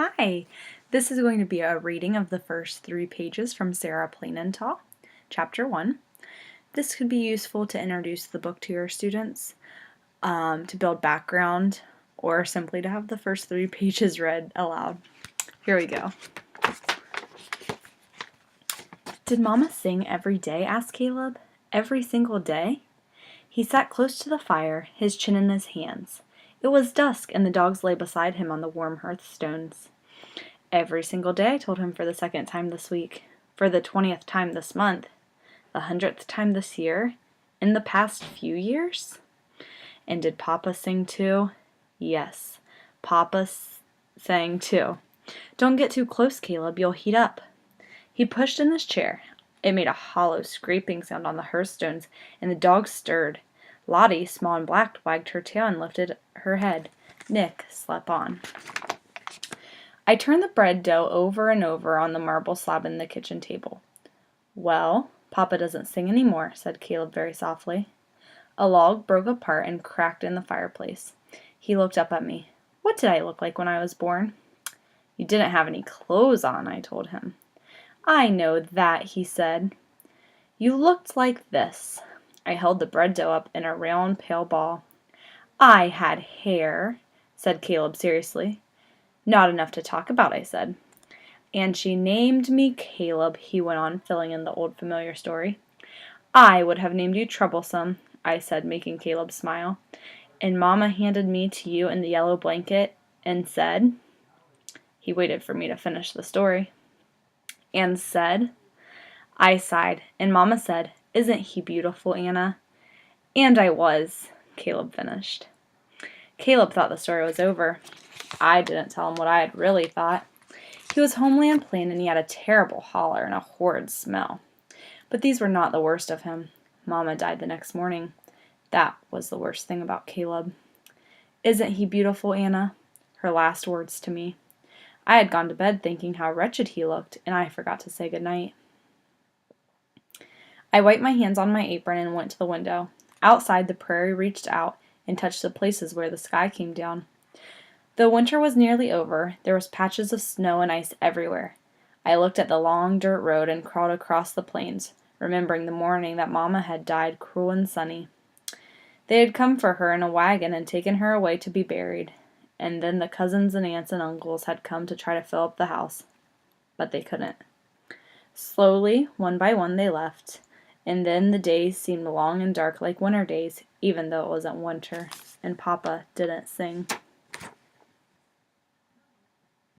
Hi, this is going to be a reading of the first 3 pages from Sarah Plainenthal, Chapter 1. This could be useful to introduce the book to your students, to build background, or simply to have the first 3 pages read aloud. Here we go. Did Mama sing every day? Asked Caleb. Every single day? He sat close to the fire, his chin in his hands. It was dusk, and the dogs lay beside him on the warm hearthstones. Every single day, I told him for the 2nd time this week, for the 20th time this month, the 100th time this year, in the past few years. And did Papa sing too? Yes, Papa sang too. Don't get too close, Caleb, you'll heat up. He pushed in his chair. It made a hollow scraping sound on the hearthstones, and the dogs stirred. Lottie, small and black, wagged her tail and lifted her head. Nick slept on. I turned the bread dough over and over on the marble slab in the kitchen table. Well, Papa doesn't sing any more, said Caleb very softly. A log broke apart and cracked in the fireplace. He looked up at me. What did I look like when I was born? You didn't have any clothes on, I told him. I know that, he said. You looked like this. I held the bread dough up in a round, pale ball. I had hair, said Caleb seriously. Not enough to talk about, I said. And she named me Caleb, he went on, filling in the old familiar story. I would have named you Troublesome, I said, making Caleb smile. And Mama handed me to you in the yellow blanket and said, he waited for me to finish the story, and said, I sighed, and Mama said, Isn't he beautiful, Anna? And I was, Caleb finished. Caleb thought the story was over. I didn't tell him what I had really thought. He was homely and plain, and he had a terrible holler and a horrid smell. But these were not the worst of him. Mama died the next morning. That was the worst thing about Caleb. Isn't he beautiful, Anna? Her last words to me. I had gone to bed thinking how wretched he looked, and I forgot to say good night. I wiped my hands on my apron and went to the window. Outside, the prairie reached out and touched the places where the sky came down. Though winter was nearly over, there was patches of snow and ice everywhere. I looked at the long dirt road and crawled across the plains, remembering the morning that Mama had died cruel and sunny. They had come for her in a wagon and taken her away to be buried, and then the cousins and aunts and uncles had come to try to fill up the house, but they couldn't. Slowly, one by one, they left, and then the days seemed long and dark like winter days, even though it wasn't winter, and Papa didn't sing.